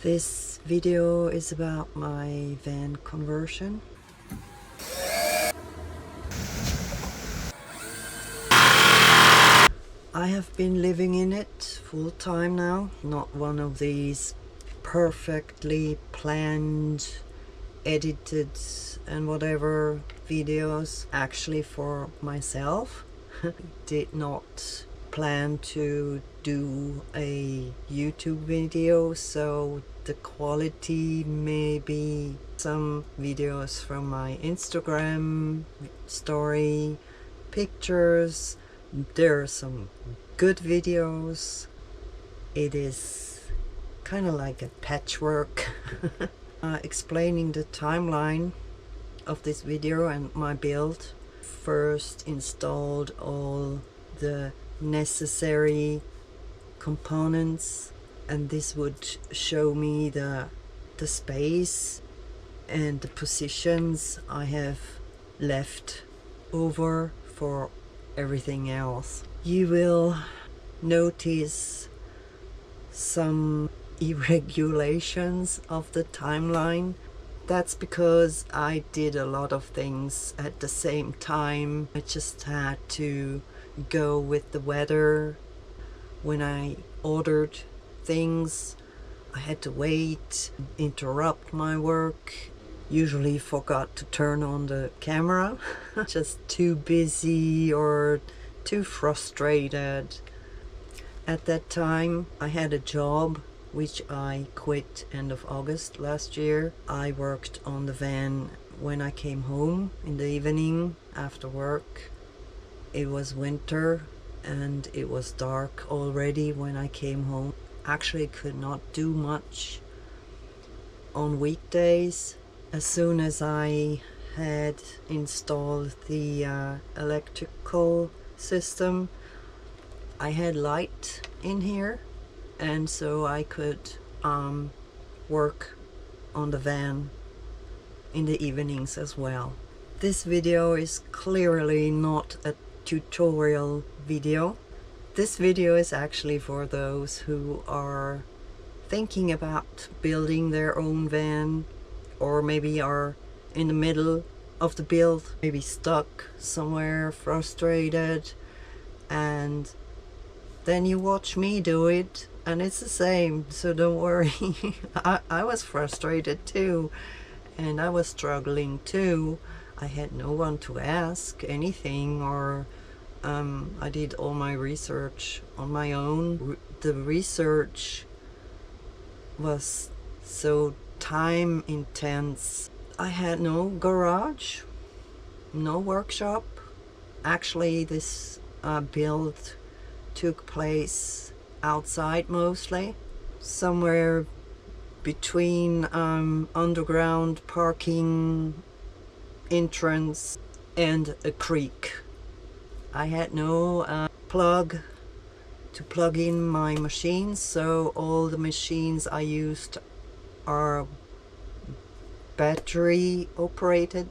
This video is about my van conversion. I have been living in it full time now, not one of these perfectly planned, edited and whatever videos actually for myself. Did not plan to do a YouTube video, so the quality may be some videos from my Instagram story, pictures. There are some good videos. It is kind of like a patchwork. Explaining the timeline of this video and my build. First installed all the necessary components, and this would show me the space and the positions I have left over for everything else. You will notice some irregularities of the timeline. That's because I did a lot of things at the same time. I just had to go with the weather. When I ordered things, I had to wait, interrupt my work. Usually forgot to turn on the camera. Just too busy or too frustrated. At that time, I had a job which I quit end of August last year. I worked on the van when I came home in the evening after work. It was winter and it was dark already when I came home. Actually could not do much on weekdays. As soon as I had installed the electrical system, I had light in here, and so I could work on the van in the evenings as well. This video is clearly not a tutorial video. This video is actually for those who are thinking about building their own van, or maybe are in the middle of the build, maybe stuck somewhere, frustrated, and then you watch me do it and it's the same, so don't worry. I was frustrated too, and I was struggling too. I had no one to ask anything, or I did all my research on my own. The research was so time intense. I had no garage, no workshop. Actually, this build took place outside mostly, somewhere between underground parking entrance and a creek. I had no plug to plug in my machines, so all the machines I used are battery operated.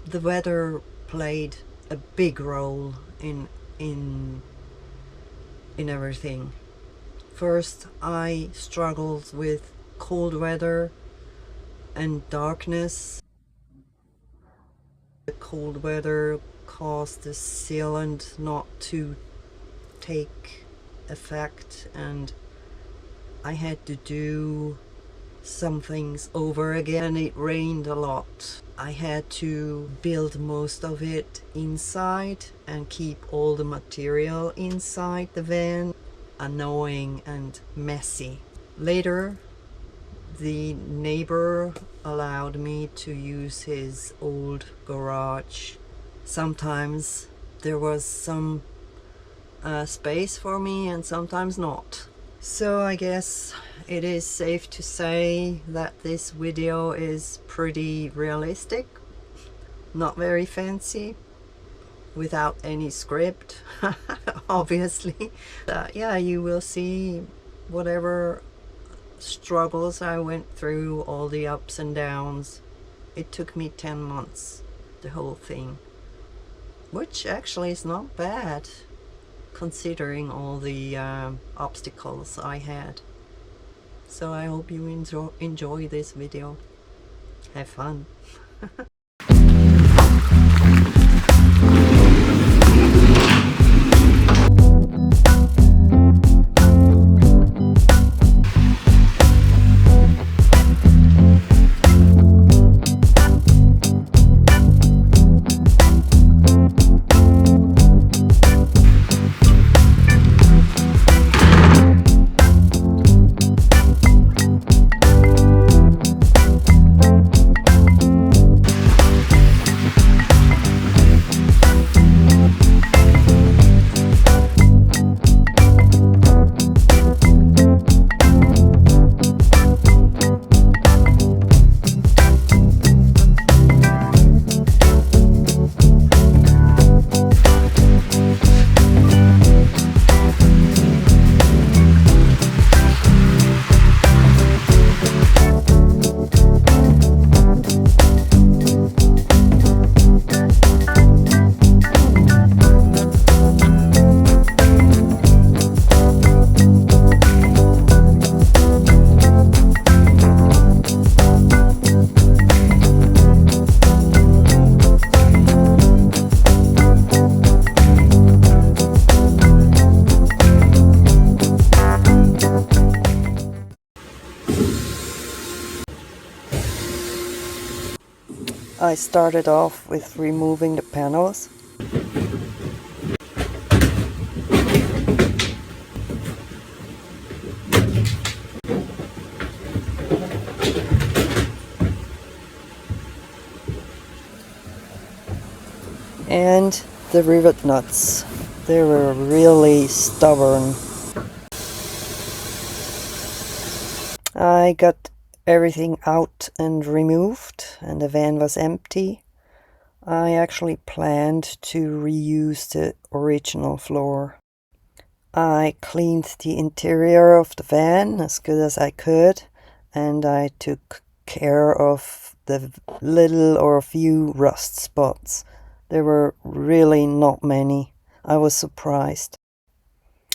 The weather played a big role in everything. First, I struggled with cold weather and darkness. The cold weather caused the sealant not to take effect, and I had to do some things over again. It rained a lot. I had to build most of it inside and keep all the material inside the van. Annoying and messy. Later, the neighbor allowed me to use his old garage. Sometimes there was some space for me and sometimes not. So I guess it is safe to say that this video is pretty realistic, not very fancy, without any script, obviously. Yeah, you will see whatever struggles I went through, all the ups and downs. It took me 10 months, the whole thing, which actually is not bad considering all the obstacles I had. So I hope you enjoy this video. Have fun. I started off with removing the panels. And the rivet nuts. They were really stubborn. I got everything out and removed, and the van was empty. I actually planned to reuse the original floor. I cleaned the interior of the van as good as I could, and I took care of the little or few rust spots. There were really not many. I was surprised.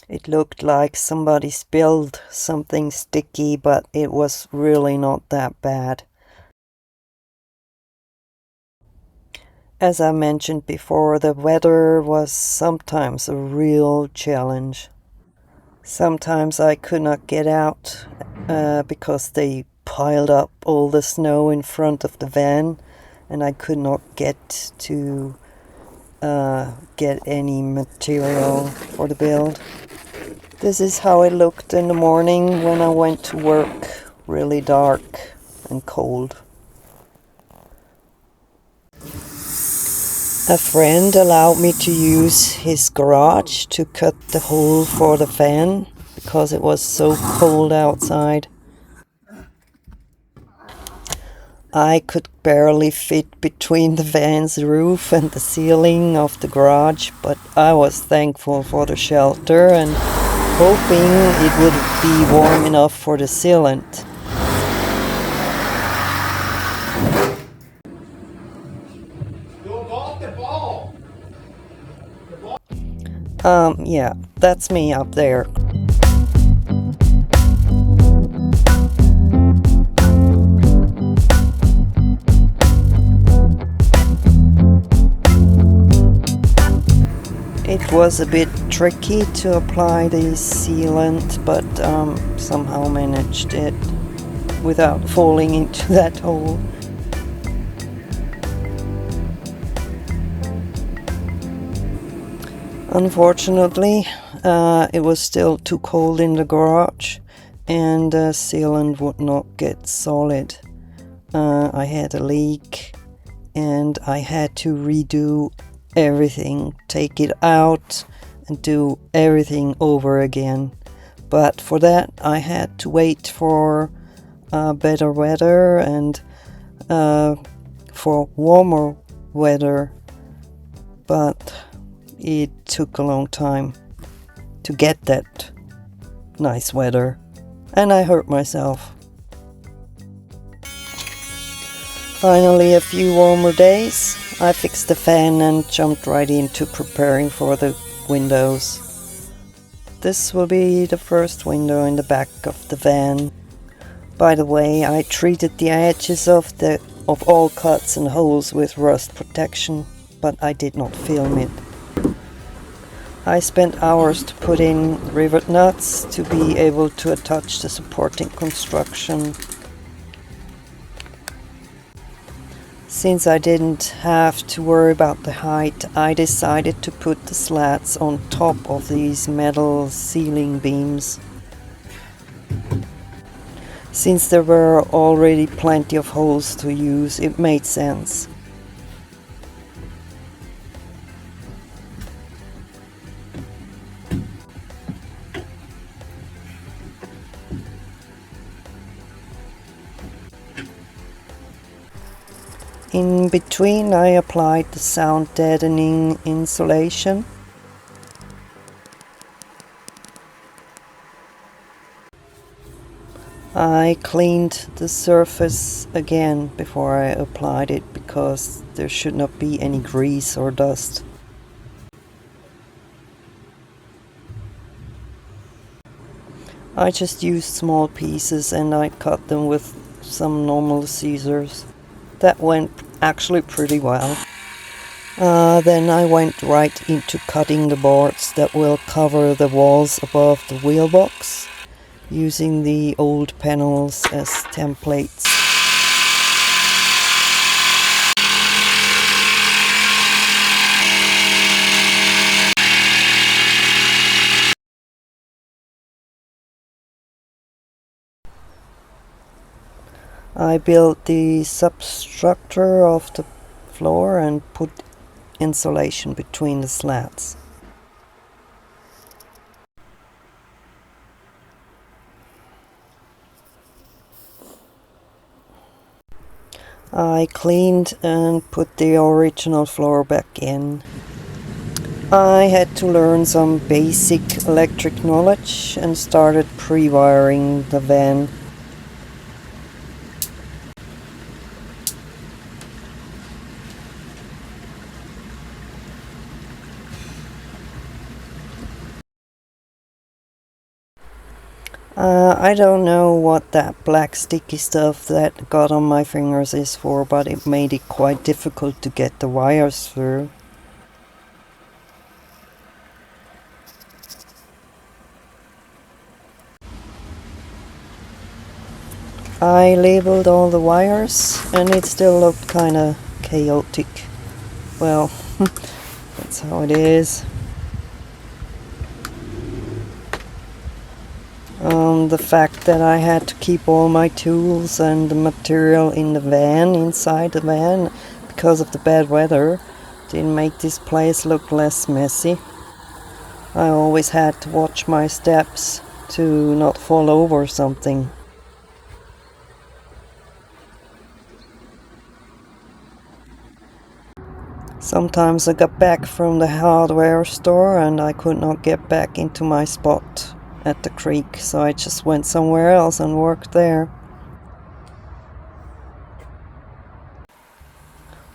It looked like somebody spilled something sticky, but it was really not that bad. As I mentioned before, the weather was sometimes a real challenge. Sometimes I could not get out because they piled up all the snow in front of the van, and I could not get to get any material for the build. This is how it looked in the morning when I went to work, really dark and cold. A friend allowed me to use his garage to cut the hole for the fan because it was so cold outside. I could barely fit between the van's roof and the ceiling of the garage, but I was thankful for the shelter and hoping it would be warm enough for the sealant. Yeah, that's me up there. It was a bit tricky to apply the sealant, but somehow managed it without falling into that hole. Unfortunately, it was still too cold in the garage and the sealant would not get solid. I had a leak and I had to redo everything, take it out and do everything over again. But for that I had to wait for better weather and for warmer weather, but it took a long time to get that nice weather and I hurt myself. Finally, a few warmer days, I fixed the fan and jumped right into preparing for the windows. This will be the first window in the back of the van. By the way, I treated the edges of all cuts and holes with rust protection, but I did not film it. I spent hours to put in rivet nuts to be able to attach the supporting construction. Since I didn't have to worry about the height, I decided to put the slats on top of these metal ceiling beams. Since there were already plenty of holes to use, it made sense. In between, I applied the sound deadening insulation. I cleaned the surface again before I applied it because there should not be any grease or dust. I just used small pieces and I cut them with some normal scissors. That went actually pretty well. Then I went right into cutting the boards that will cover the walls above the wheel box, using the old panels as templates. I built the substructure of the floor and put insulation between the slats. I cleaned and put the original floor back in. I had to learn some basic electric knowledge and started pre-wiring the van. I don't know what that black sticky stuff that got on my fingers is for, but it made it quite difficult to get the wires through. I labeled all the wires and it still looked kinda chaotic. Well, that's how it is. The fact that I had to keep all my tools and the material in the van, inside the van, because of the bad weather, didn't make this place look less messy. I always had to watch my steps to not fall over something. Sometimes I got back from the hardware store and I could not get back into my spot at the creek, so I just went somewhere else and worked there.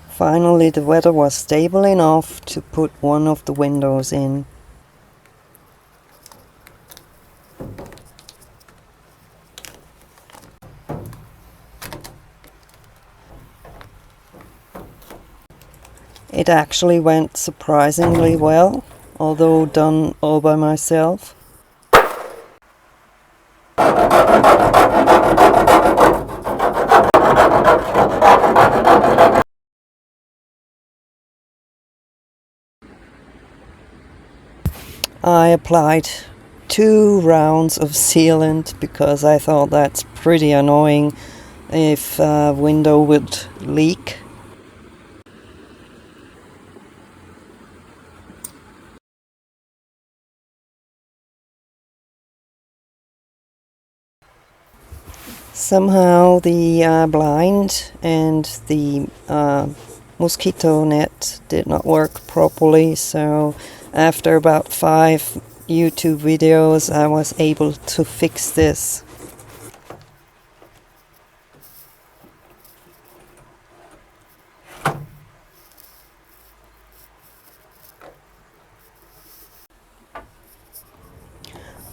Finally, the weather was stable enough to put one of the windows in. It actually went surprisingly well, although done all by myself. I applied 2 rounds of sealant because I thought that's pretty annoying if a window would leak. Somehow the blind and the mosquito net did not work properly, so after about 5 YouTube videos I was able to fix this.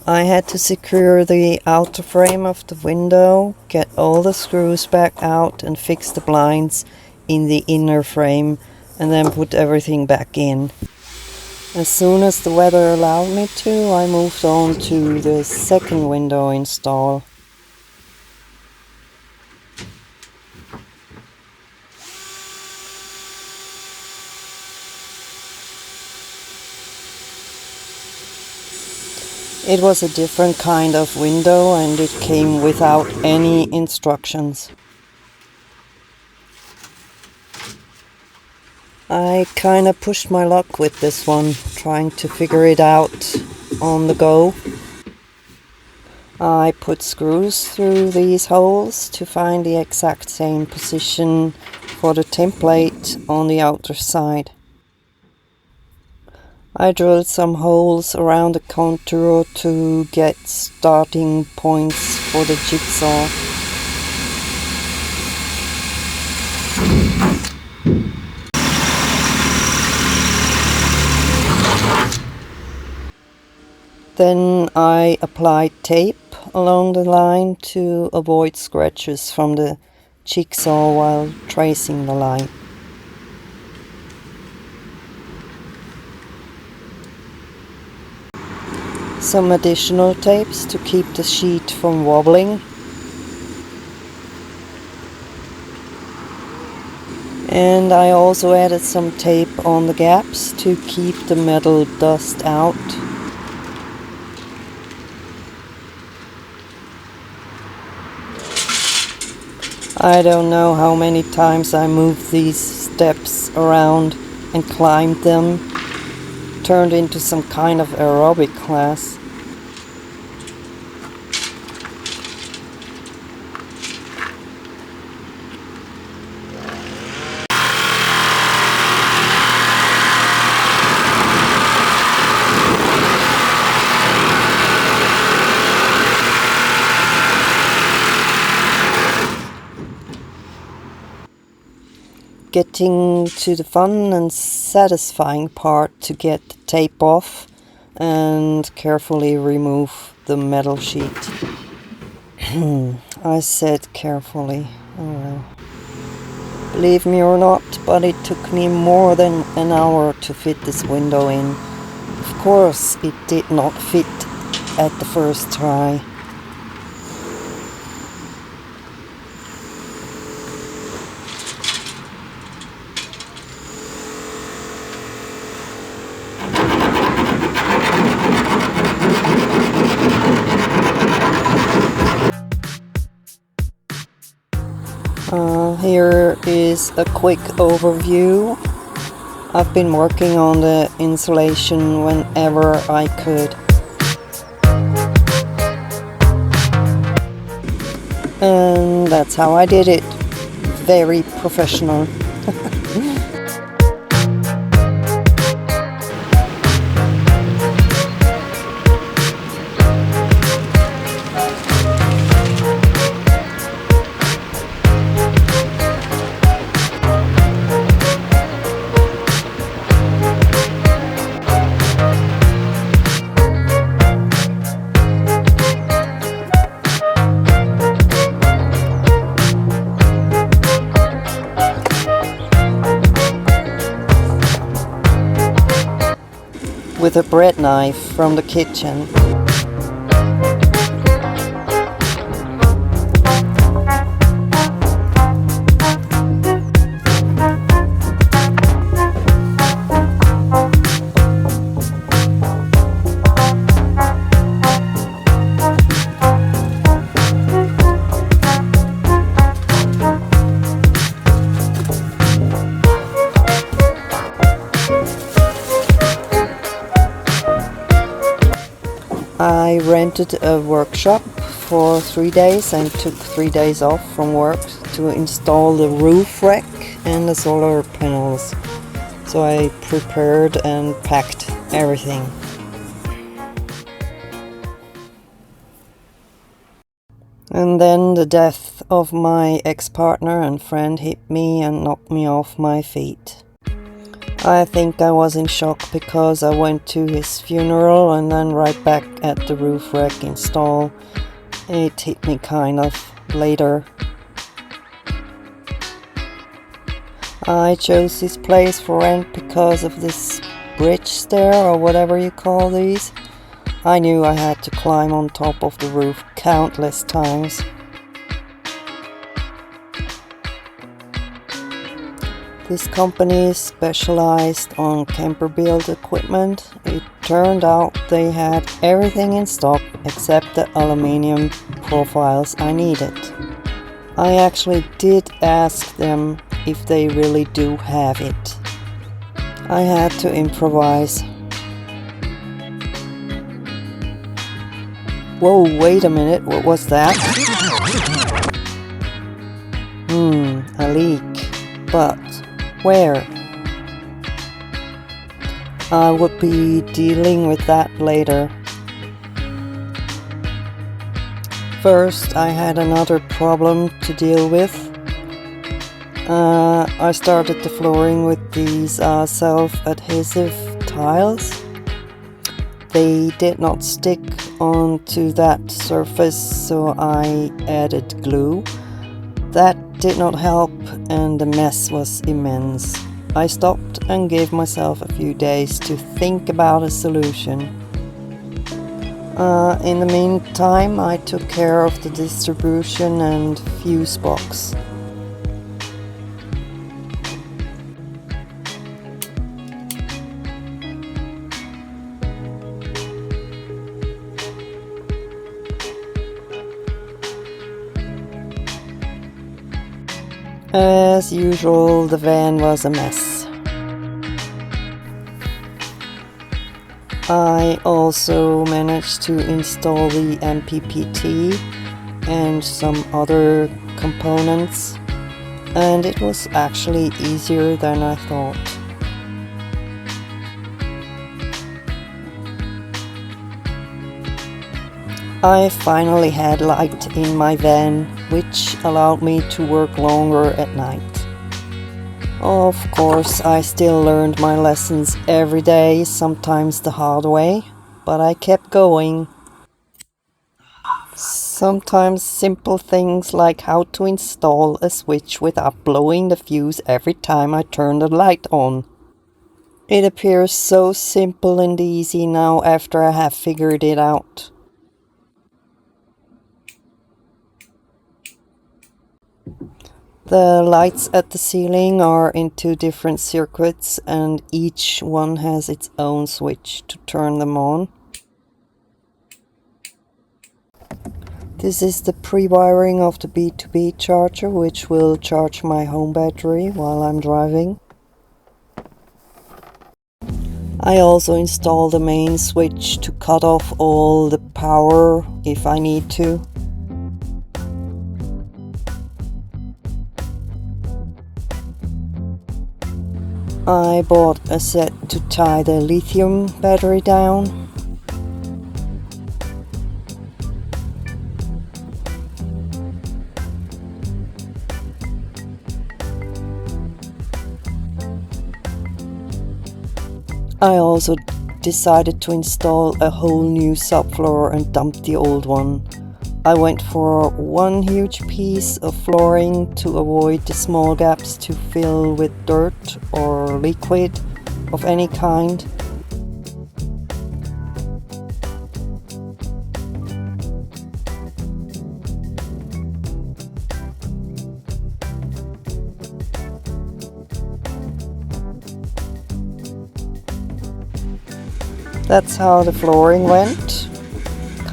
I had to secure the outer frame of the window, get all the screws back out and fix the blinds in the inner frame, and then put everything back in. As soon as the weather allowed me to, I moved on to the second window install. It was a different kind of window and it came without any instructions. I kinda pushed my luck with this one, trying to figure it out on the go. I put screws through these holes to find the exact same position for the template on the outer side. I drilled some holes around the contour to get starting points for the jigsaw. Then I applied tape along the line to avoid scratches from the jigsaw while tracing the line. Some additional tapes to keep the sheet from wobbling. And I also added some tape on the gaps to keep the metal dust out. I don't know how many times I moved these steps around and climbed them. Turned into some kind of aerobic class. Getting to the fun and satisfying part to get the tape off and carefully remove the metal sheet. I said carefully. Oh well. Believe me or not, but it took me more than an hour to fit this window in. Of course, it did not fit at the first try. Here is a quick overview. I've been working on the insulation whenever I could. And that's how I did it. Very professional. With a bread knife from the kitchen. I rented a workshop for 3 days and took 3 days off from work to install the roof rack and the solar panels. So I prepared and packed everything. And then the death of my ex-partner and friend hit me and knocked me off my feet. I think I was in shock because I went to his funeral and then right back at the roof rack install. It hit me kind of later. I chose this place for rent because of this bridge stair or whatever you call these. I knew I had to climb on top of the roof countless times. This company specialized on camper build equipment. It turned out they had everything in stock except the aluminium profiles I needed. I actually did ask them if they really do have it. I had to improvise. Whoa, wait a minute, what was that? A leak. But where? I would be dealing with that later. First, I had another problem to deal with. I started the flooring with these self-adhesive tiles. They did not stick onto that surface, so I added glue. That did not help and the mess was immense. I stopped and gave myself a few days to think about a solution. In the meantime, I took care of the distribution and fuse box. As usual, the van was a mess. I also managed to install the MPPT and some other components, and it was actually easier than I thought. I finally had light in my van, which allowed me to work longer at night. Of course, I still learned my lessons every day, sometimes the hard way, but I kept going. Sometimes simple things like how to install a switch without blowing the fuse every time I turn the light on. It appears so simple and easy now after I have figured it out. The lights at the ceiling are in two different circuits and each one has its own switch to turn them on. This is the pre-wiring of the B2B charger, which will charge my home battery while I'm driving. I also installed the main switch to cut off all the power if I need to. I bought a set to tie the lithium battery down. I also decided to install a whole new subfloor and dump the old one. I went for one huge piece of flooring to avoid the small gaps to fill with dirt or liquid of any kind. That's how the flooring went.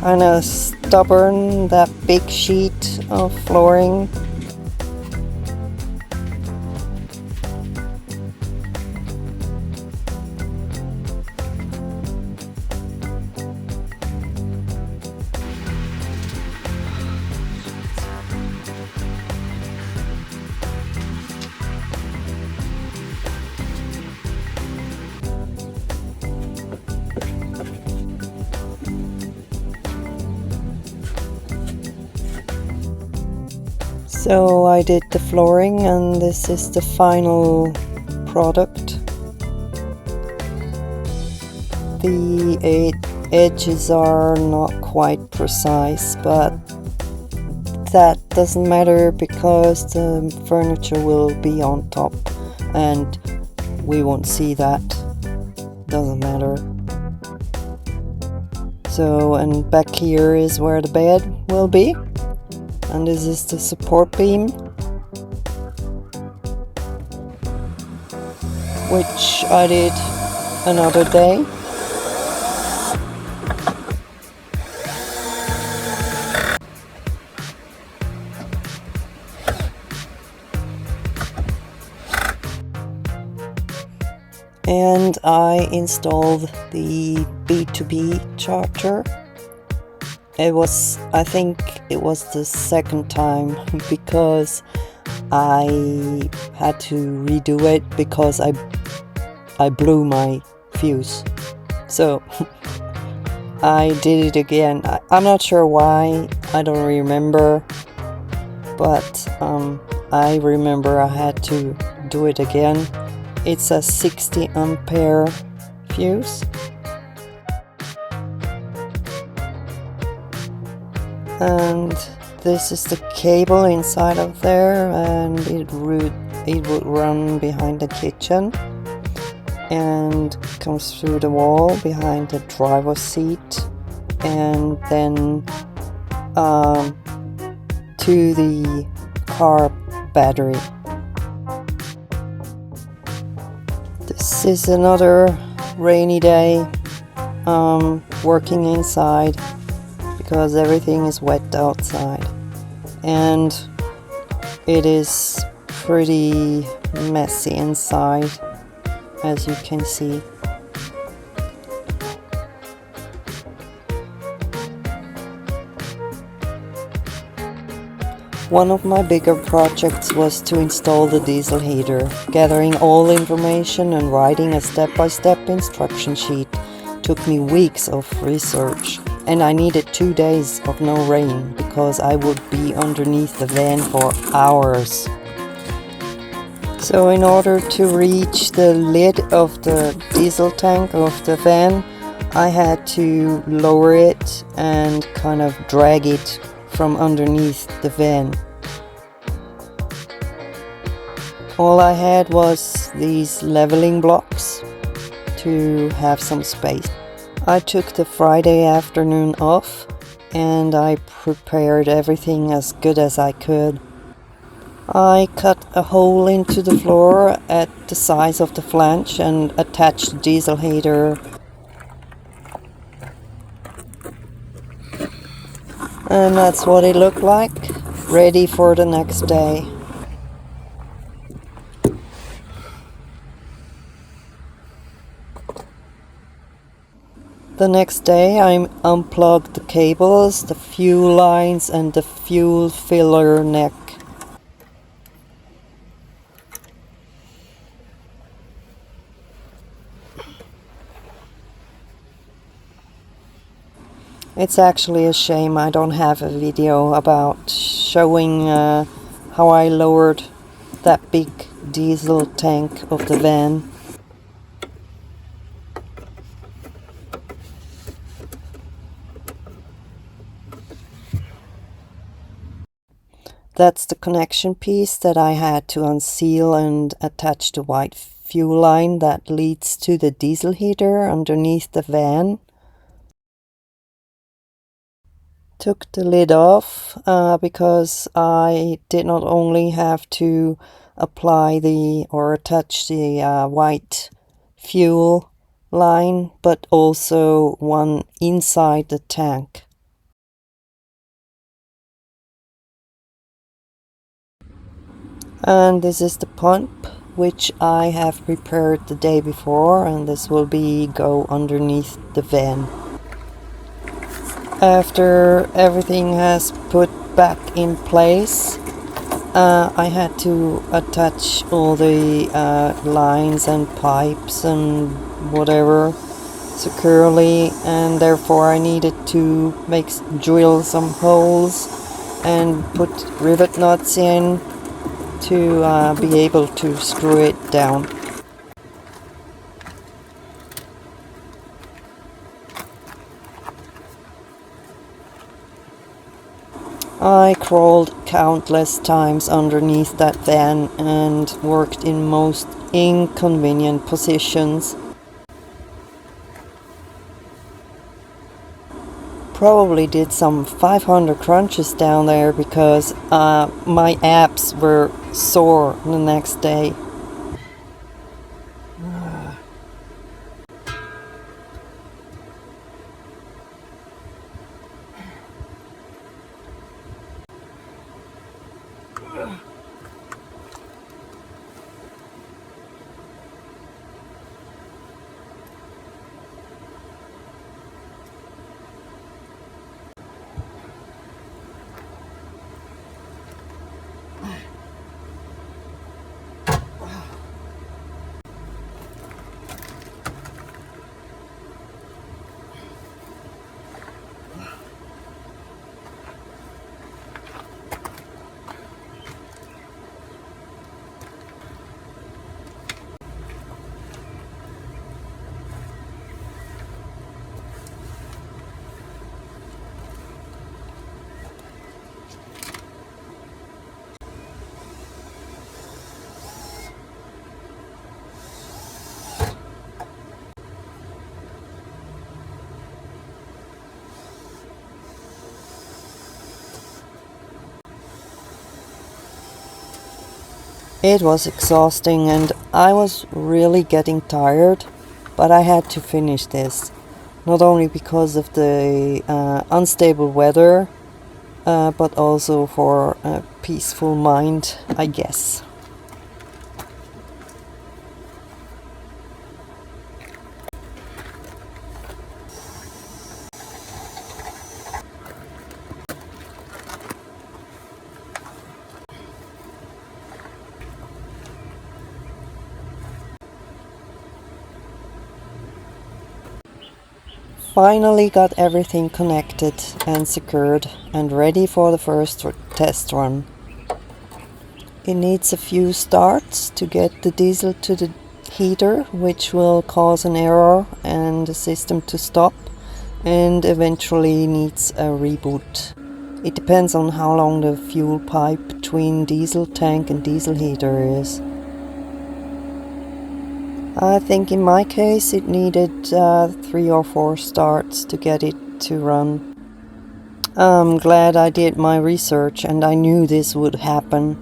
Kinda stubborn, that big sheet of flooring. So I did the flooring and this is the final product. the edges are not quite precise, but that doesn't matter because the furniture will be on top and we won't see that. Doesn't matter. So, and back here is where the bed will be, and this is the support beam, which I did another day. And I installed the B2B charger. I think it was the second time because I had to redo it because I blew my fuse. So I did it again. I'm not sure why, I don't remember, but I remember I had to do it again. It's a 60 ampere fuse. And this is the cable inside of there, and it would run behind the kitchen and comes through the wall behind the driver's seat, and then to the car battery. This is another rainy day, working inside because everything is wet outside, and it is pretty messy inside, as you can see. One of my bigger projects was to install the diesel heater. Gathering all information and writing a step-by-step instruction sheet took me weeks of research, and I needed 2 days of no rain because I would be underneath the van for hours. So in order to reach the lid of the diesel tank of the van, I had to lower it and kind of drag it from underneath the van. All I had was these leveling blocks to have some space. I took the Friday afternoon off and I prepared everything as good as I could. I cut a hole into the floor at the size of the flange and attached the diesel heater. And that's what it looked like, ready for the next day. The next day I unplugged the cables, the fuel lines and the fuel filler neck. It's actually a shame I don't have a video about showing how I lowered that big diesel tank of the van. That's the connection piece that I had to unseal and attach the white fuel line that leads to the diesel heater underneath the van. Took the lid off because I did not only have to apply or attach the white fuel line, but also one inside the tank. And this is the pump, which I have prepared the day before, and this will go underneath the van. After everything has put back in place, I had to attach all the lines and pipes and whatever securely, and therefore I needed to drill some holes and put rivet nuts in to be able to screw it down. I crawled countless times underneath that van and worked in most inconvenient positions. Probably did some 500 crunches down there because my abs were sore the next day. It was exhausting and I was really getting tired, but I had to finish this. Not only because of the unstable weather, but also for a peaceful mind, I guess. Finally got everything connected and secured and ready for the first test run. It needs a few starts to get the diesel to the heater, which will cause an error and the system to stop, and eventually needs a reboot. It depends on how long the fuel pipe between diesel tank and diesel heater is. I think in my case it needed 3 or 4 starts to get it to run. I'm glad I did my research and I knew this would happen.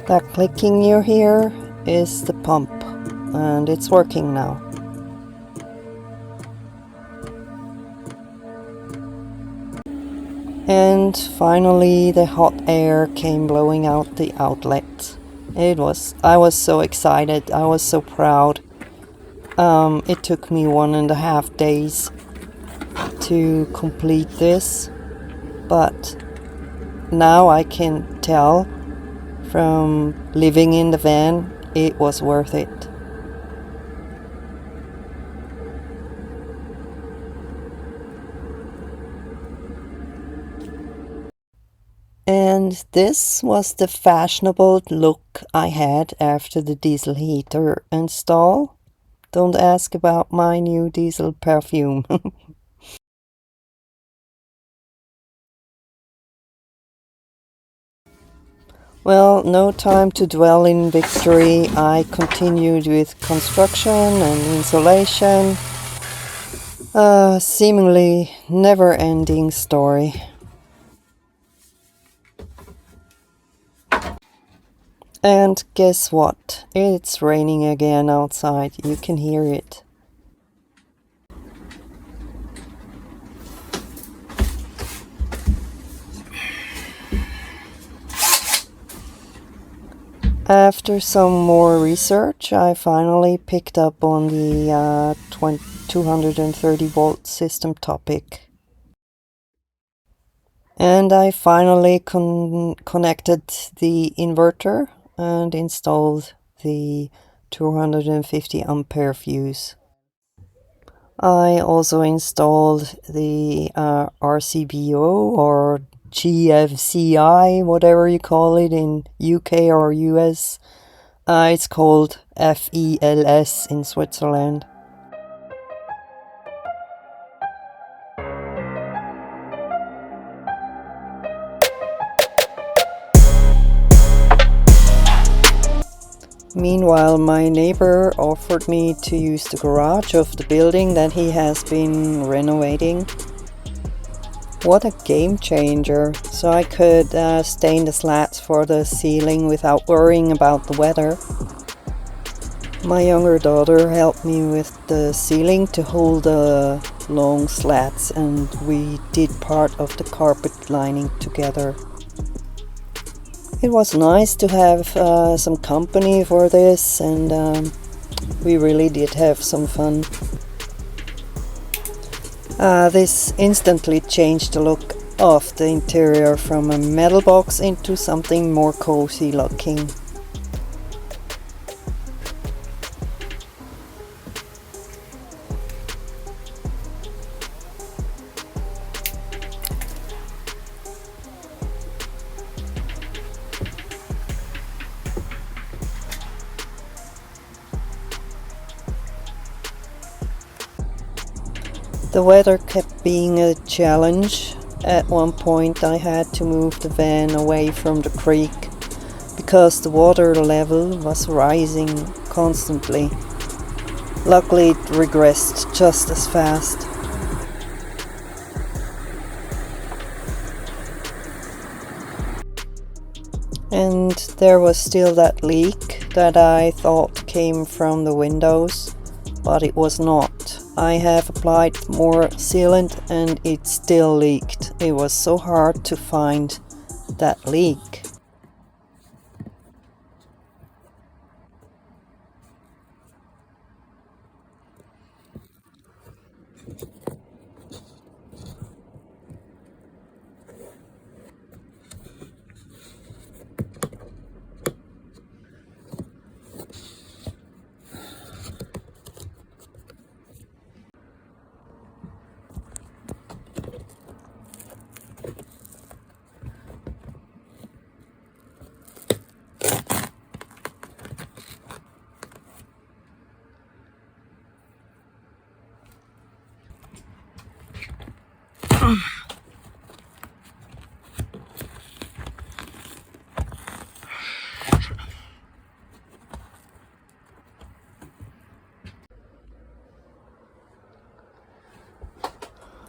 That clicking you hear is the pump and it's working now. And finally the hot air came blowing out the outlet. I was so excited, I was so proud. It took me 1.5 days to complete this, but now I can tell from living in the van, it was worth it. And this was the fashionable look I had after the diesel heater install. Don't ask about my new diesel perfume. Well, no time to dwell in victory. I continued with construction and insulation. A seemingly never-ending story. And guess what? It's raining again outside. You can hear it. After some more research, I finally picked up on the 230 volt system topic. And I finally connected the inverter and installed the 250 ampere fuse. I also installed the RCBO or GFCI, whatever you call it in UK or US. It's called FELS in Switzerland. Meanwhile, my neighbor offered me to use the garage of the building that he has been renovating. What a game changer! So I could stain the slats for the ceiling without worrying about the weather. My younger daughter helped me with the ceiling to hold the long slats, and we did part of the carpet lining together. It was nice to have some company for this, and we really did have some fun. This instantly changed the look of the interior from a metal box into something more cozy looking. The weather kept being a challenge. At one point I had to move the van away from the creek because the water level was rising constantly. Luckily it regressed just as fast. And there was still that leak that I thought came from the windows, but it was not. I have applied more sealant and it still leaked. It was so hard to find that leak.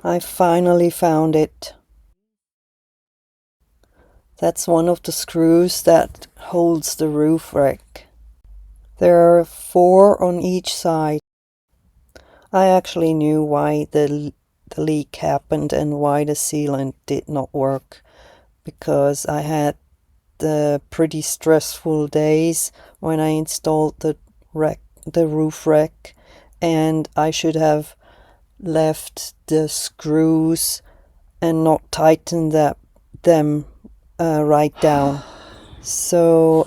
I finally found it. That's one of the screws that holds the roof rack. There are 4 on each side. I actually knew why the leak happened and why the sealant did not work, because I had the pretty stressful days when I installed the roof rack, and I should have left the screws and not tightened them right down. So,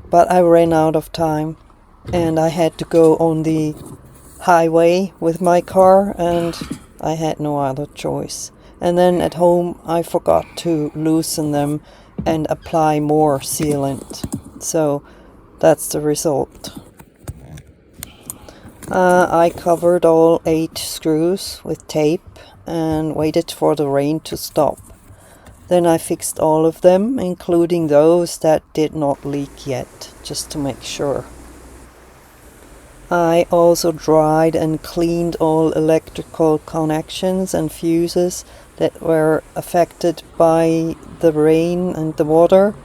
but I ran out of time and I had to go on the highway with my car, and I had no other choice. And then at home I forgot to loosen them and apply more sealant. So that's the result. I covered all 8 screws with tape and waited for the rain to stop. Then I fixed all of them, including those that did not leak yet, just to make sure. I also dried and cleaned all electrical connections and fuses that were affected by the rain and the water,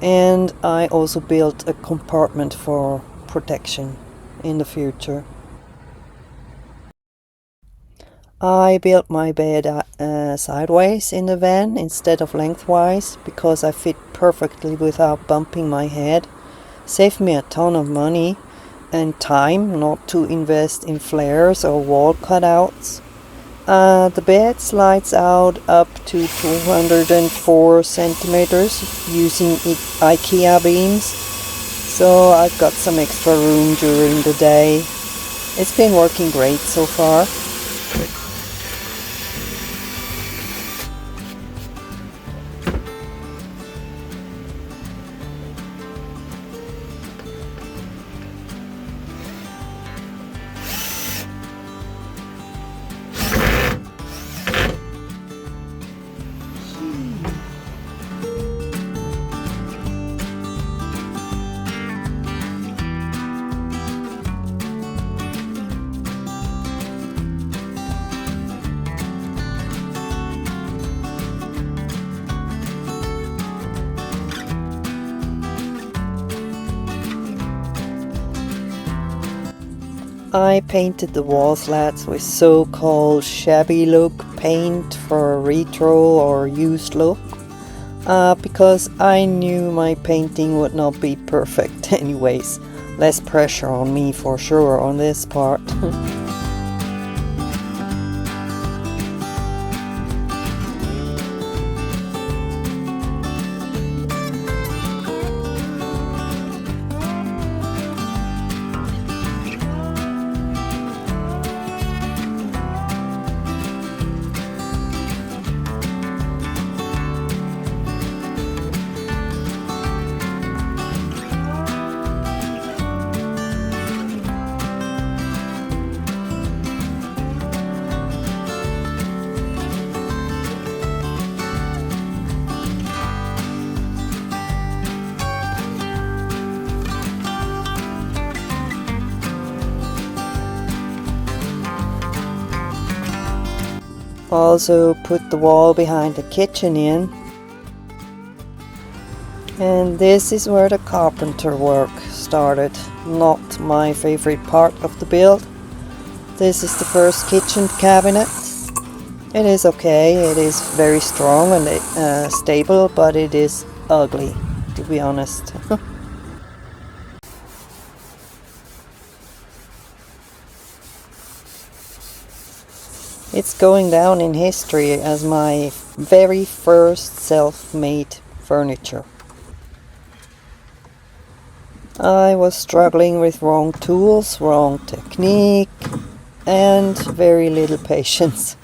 and I also built a compartment for protection in the future. I built my bed sideways in the van instead of lengthwise because I fit perfectly without bumping my head. Saved me a ton of money and time not to invest in flares or wall cutouts. The bed slides out up to 204 centimeters using IKEA beams, so I've got some extra room during the day. It's been working great so far. I painted the wall slats with so-called shabby look paint for a retro or used look, because I knew my painting would not be perfect anyways. Less pressure on me for sure on this part. Also put the wall behind the kitchen in. And this is where the carpenter work started. Not my favorite part of the build. This is the first kitchen cabinet. It is okay, it is very strong and stable, but it is ugly, to be honest. It's going down in history as my very first self-made furniture. I was struggling with wrong tools, wrong technique, and very little patience.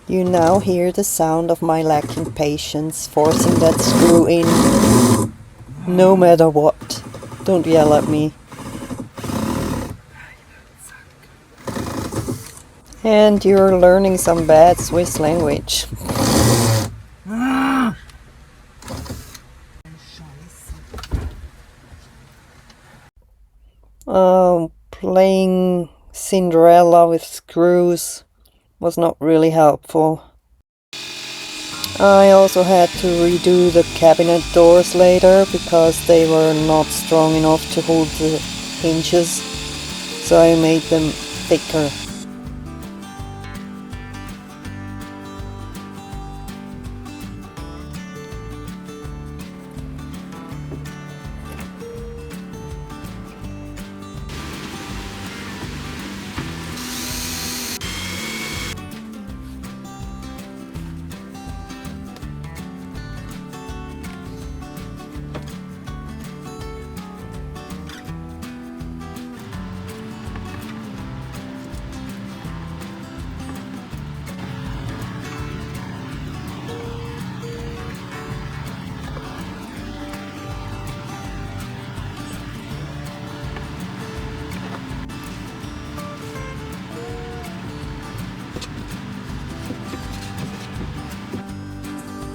You now hear the sound of my lacking patience forcing that screw in, no matter what. Don't yell at me. And you're learning some bad Swiss language. Playing Cinderella with screws was not really helpful. I also had to redo the cabinet doors later because they were not strong enough to hold the hinges, so I made them thicker.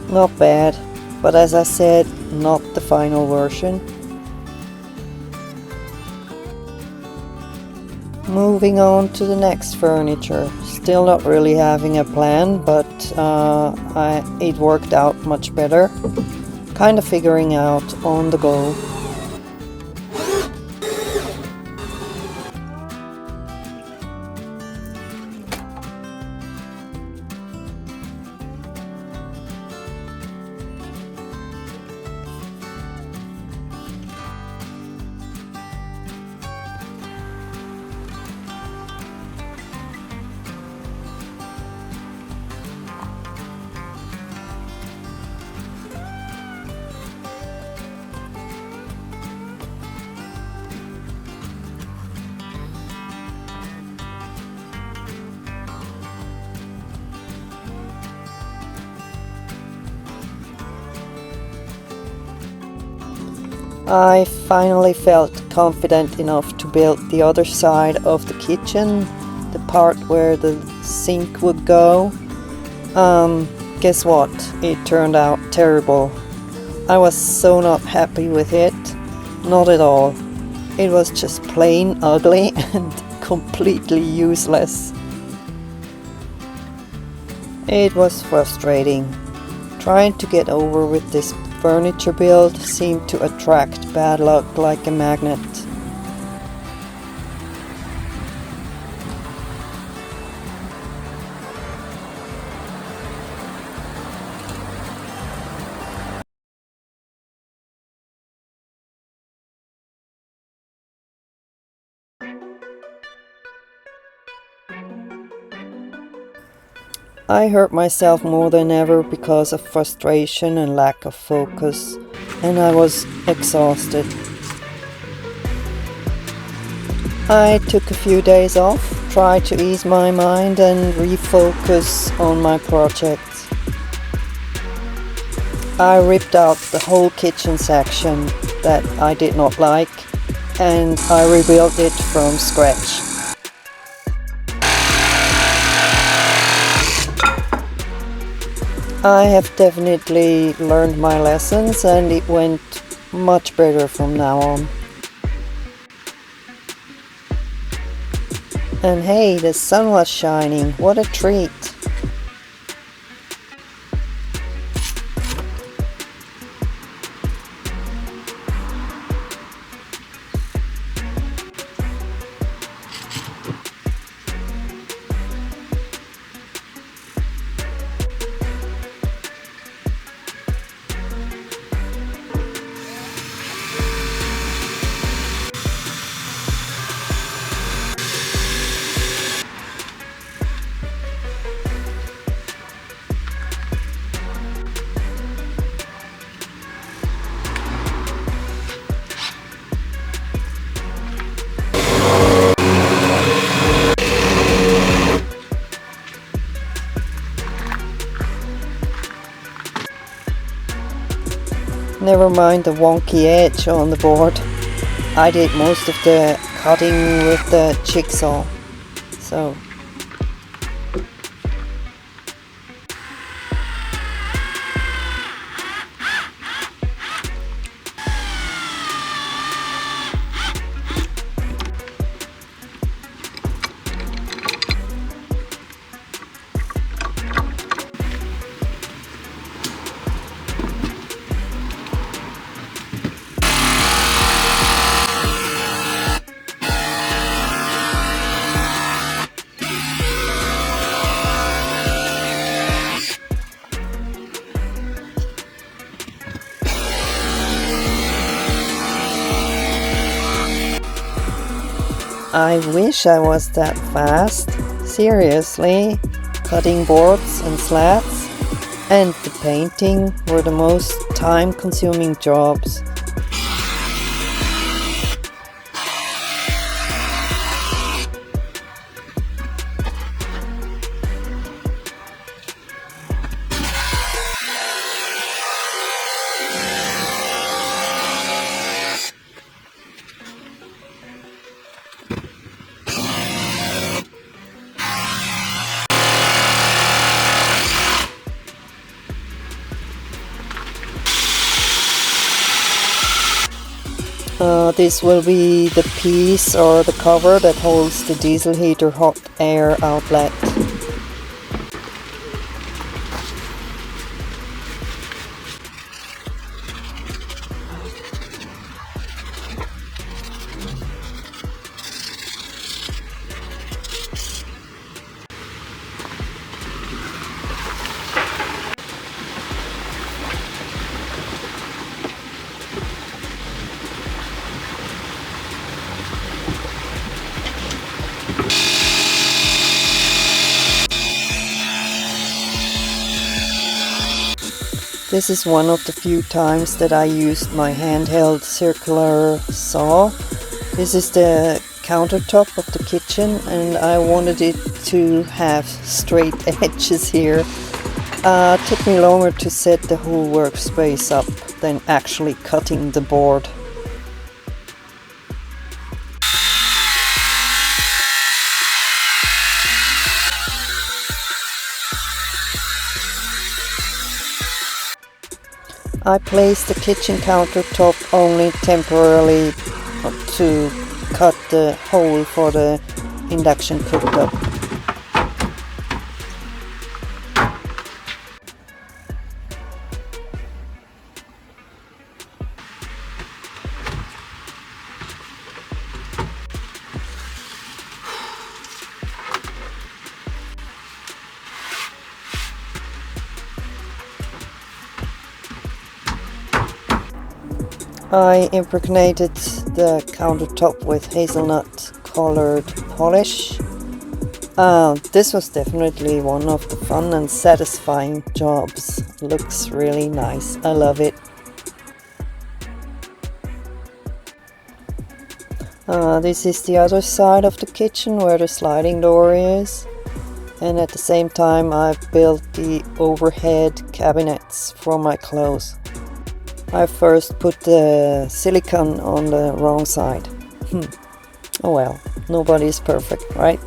Not bad, but as I said, not the final version. Moving on to the next furniture. Still not really having a plan, but it worked out much better. Kind of figuring out on the go. I finally felt confident enough to build the other side of the kitchen, the part where the sink would go. Guess what? It turned out terrible. I was so not happy with it. Not at all. It was just plain ugly and completely useless. It was frustrating. Trying to get over with this furniture build seemed to attract bad luck like a magnet. I hurt myself more than ever because of frustration and lack of focus, and I was exhausted. I took a few days off, tried to ease my mind and refocus on my project. I ripped out the whole kitchen section that I did not like, and I rebuilt it from scratch. I have definitely learned my lessons, and it went much better from now on. And hey, the sun was shining, what a treat! Never mind the wonky edge on the board. I did most of the cutting with the jigsaw. So I wish I was that fast. Seriously, cutting boards and slats and the painting were the most time-consuming jobs. This will be the piece or the cover that holds the diesel heater hot air outlet. This is one of the few times that I used my handheld circular saw. This is the countertop of the kitchen and I wanted it to have straight edges here. It took me longer to set the whole workspace up than actually cutting the board. I placed the kitchen countertop only temporarily to cut the hole for the induction cooktop. I impregnated the countertop with hazelnut colored polish. This was definitely one of the fun and satisfying jobs. Looks really nice. I love it. This is the other side of the kitchen where the sliding door is. And at the same time I built the overhead cabinets for my clothes. I first put the silicone on the wrong side. Oh well, nobody is perfect, right?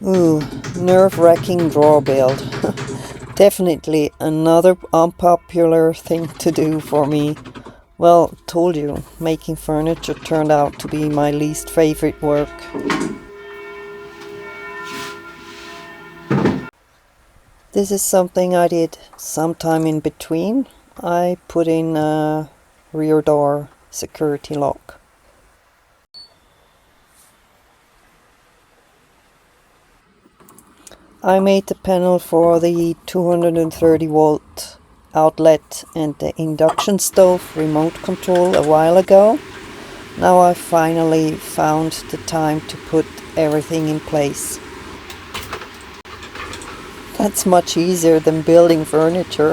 Ooh, nerve-wracking drawer build. Definitely another unpopular thing to do for me. Well, told you, making furniture turned out to be my least favorite work. This is something I did sometime in between. I put in a rear door security lock. I made the panel for the 230 volt outlet and the induction stove remote control a while ago. Now I finally found the time to put everything in place. That's much easier than building furniture.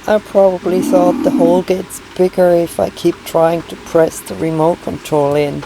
I probably thought the hole gets bigger if I keep trying to press the remote control in.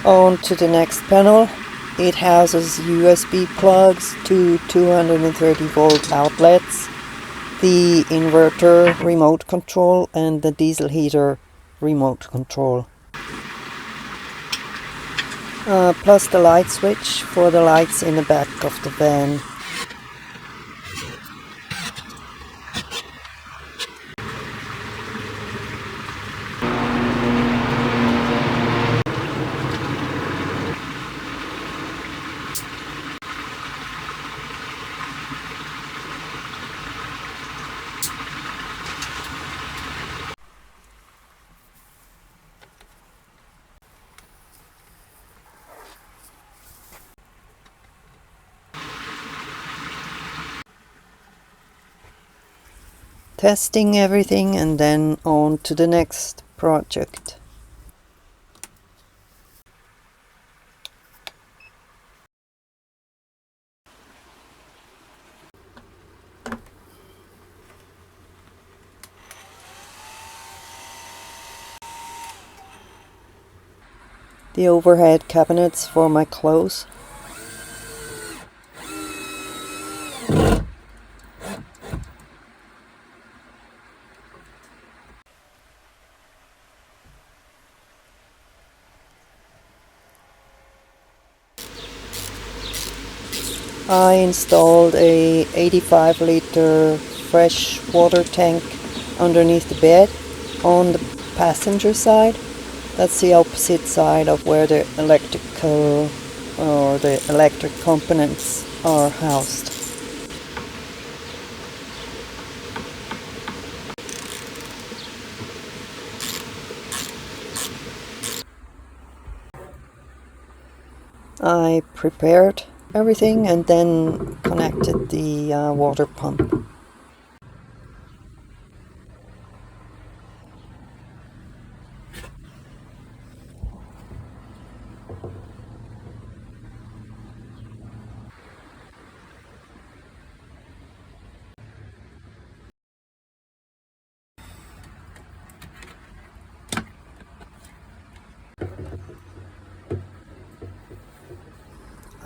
On to the next panel. It houses USB plugs to 230 volt outlets, the inverter remote control and the diesel heater remote control. Plus the light switch for the lights in the back of the van. testing everything and then on to the next project. The overhead cabinets for my clothes. I installed a 85-liter fresh water tank underneath the bed on the passenger side. That's the opposite side of where the electrical or the electric components are housed. I prepared everything and then connected the water pump.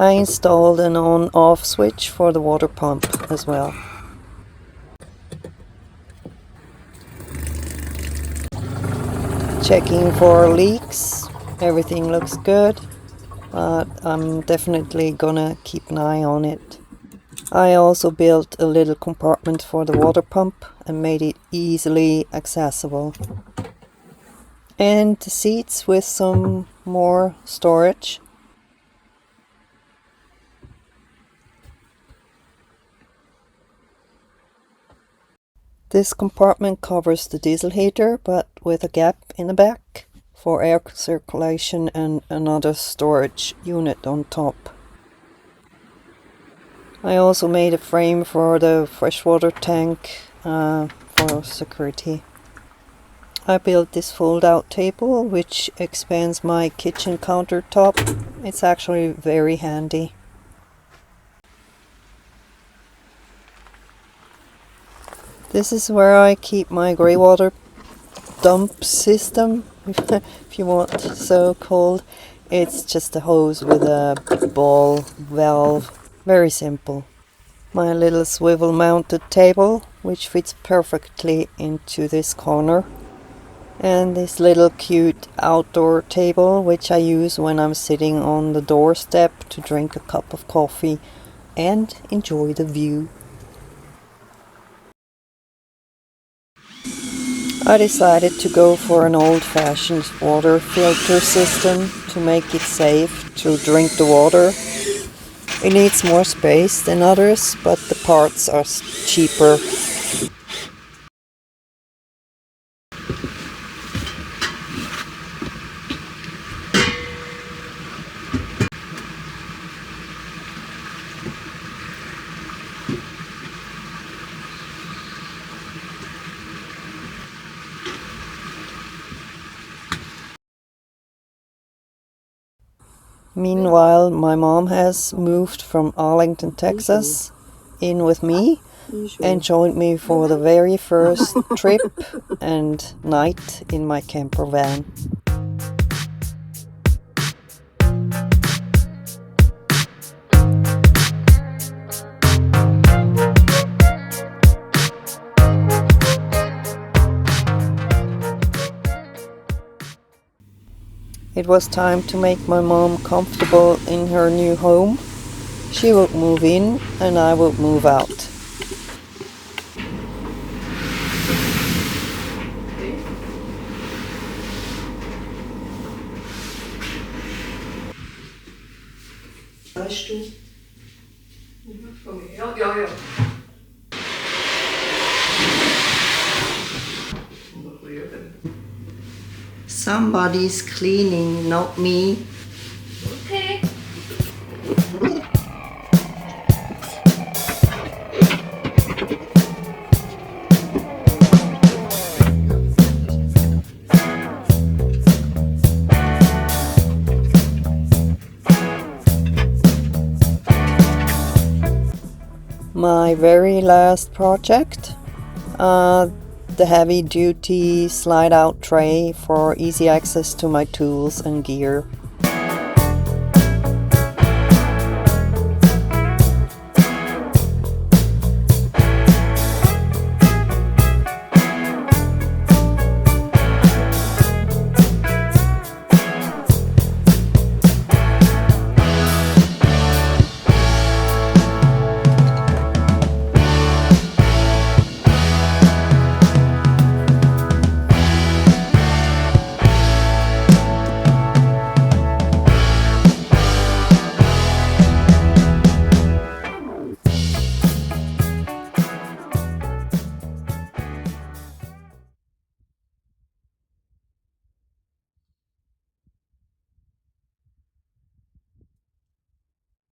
I installed an on-off switch for the water pump as well. Checking for leaks. Everything looks good, but I'm definitely gonna keep an eye on it. I also built a little compartment for the water pump and made it easily accessible. And the seats with some more storage. This compartment covers the diesel heater, but with a gap in the back for air circulation and another storage unit on top. I also made a frame for the freshwater tank for security. I built this fold-out table which expands my kitchen countertop. It's actually very handy. This is where I keep my grey water dump system, if you want so called. It's just a hose with a ball valve, very simple. My little swivel mounted table, which fits perfectly into this corner. And this little cute outdoor table, which I use when I'm sitting on the doorstep to drink a cup of coffee and enjoy the view. I decided to go for an old-fashioned water filter system to make it safe to drink the water. It needs more space than others, but the parts are cheaper. Meanwhile, my mom has moved from Arlington, Texas, in with me and joined me for the very first trip and night in my camper van. It was time to make my mom comfortable in her new home. She would move in and I would move out. Somebody's cleaning, not me. Okay. my very last project, the heavy duty slide out tray for easy access to my tools and gear.